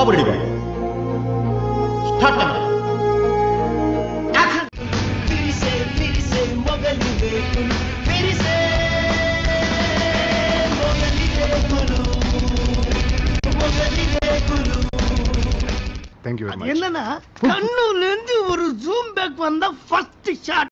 Babu ready boy start camera Thank you very much. என்னன்னா கண்ணுல இருந்து ஒரு ஜூம் பேக் வந்த ஃபர்ஸ்ட் ஷாட்.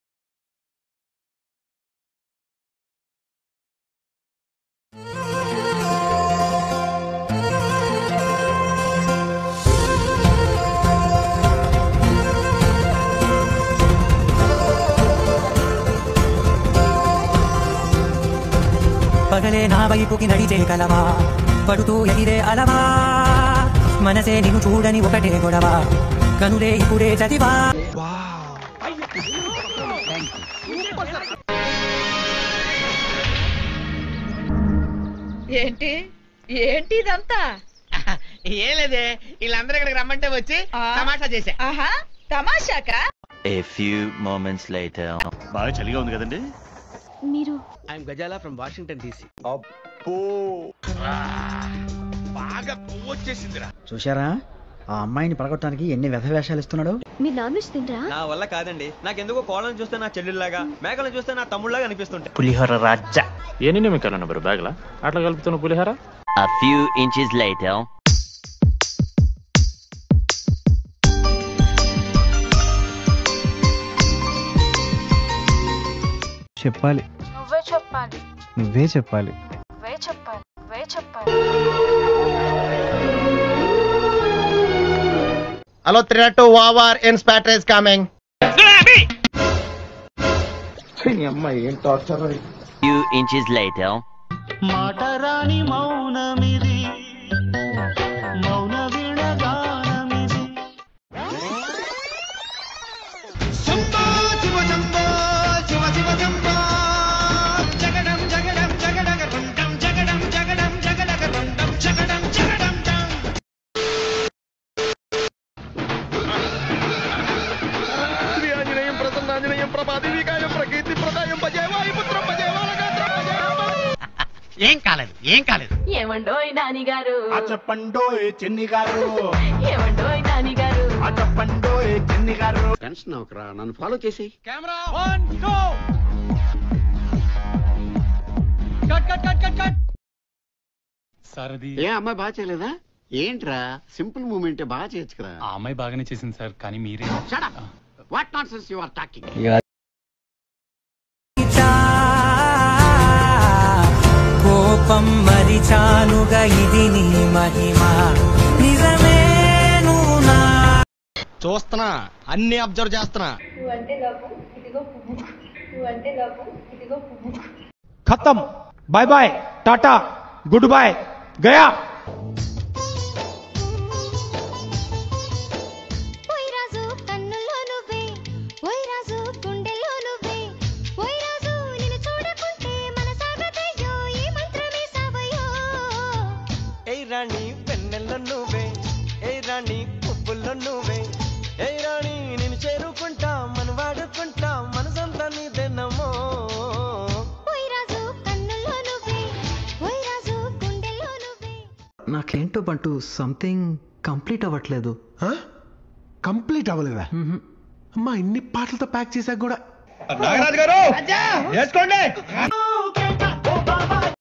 పగలే నా వైపుకి నడిచే కలవా పడుతూ ఎగిరే అలవా మనసే నిన్ను చూడని ఒకటే గొడవ కనులే ఇప్పుడే చదివా ఏంటి ఏంటి ఇదంతా ఏం లేదే వీళ్ళందరూ ఇక్కడికి రమ్మంటే వచ్చి తమాషా చేశా. ఆహా తమాషాకా? A few moments later. బాగా చలిగా ఉంది కదండి. మీరు I'm Gazala from Washington DC. అబ్బో బాగా వచ్చేసిందిరా. చూశారా ఆ అమ్మాయిని పడగొట్టడానికి ఎన్ని వ్యధ వేషాలు ఇస్తున్నాడు. మీరు నాన్ వెజ్ తింటారా? నా వల్ల కాదండి. నాకెందుకో కోళ్ళని చూస్తే నా చెల్లెల్లాగా, మేకలను చూస్తే నా తమ్ముళ్ళగా అనిపిస్తుంటాయి. పులిహోర రాజా. ఎన్ని నిమిషాలు బ్రో బ్యాగ్లా అట్లా కలుపుతున్న పులిహోర? A few inches later. చెప్పాలి నువ్వే చెప్పాలి నువ్వే చెప్పాలి నువ్వే చెప్పాలి నువ్వే చెప్పాలి. Hello 302 Wavar Inspector is coming. Few inches later. మాటరాని మౌనమిది మౌన వినగానమిది. శంభో శివ శంభో శివ శివ శంభో జగడం జగడం జగడగ రుండం జగడం జగడం జగడగ రుండం జగడం జగడం జం. శ్రీ ఆంజనేయం ప్రసన్నాంజనేయం ప్రభాదివికాయం ప్రకీర్తి ప్రదాయం భజే వాయుపుత్రం భజే వాలగాత్రం భజే ఏం కాలేదు ఏం కాలేదు. ఏమండోయ్ నాని గారు చెప్పండోయ్ చెన్ని గారు. ఏమండోయ్ నాని గారు చెప్పండోయ్ చెన్ని గారు. టెన్షన్ అవకరా, నన్ను ఫాలో చేసి. Camera 1 2 cut cut cut cut cut. సారది ఏ అమ్మాయి బాగా చేయలేదా? ఏంట్రా సింపుల్ మూమెంట్ బాగా చేయొచ్చు కదా. ఆ అమ్మాయి బాగానే చేసింది సార్, కానీ మీరే shut up. What nonsense you are talking. కోపం మరిచానుగా ఇది నీ మహిమ నిజమే నువ్వు నా. చూస్తున్నా, అన్ని అబ్జర్వ్ చేస్తున్నా. ఖతం బాయ్ బాయ్ టాటా గుడ్ బాయ్ గయా. రాణి పెన్నెల్లో నువ్వే, ఏ రాణి పువ్వుల్లో నువ్వే, ఏ రాణి నేను చేరుకుంటా, మన వాడుకుంటా, మనసంతా నీదేనమ్మో. నాకేంటో బంటూ సంథింగ్ కంప్లీట్ అవ్వట్లేదు. కంప్లీట్ అవ్వలేదా? అమ్మా ఇన్ని పాటలతో ప్యాక్ చేశాక కూడా నాగరాజు గారు వేసుకోండి.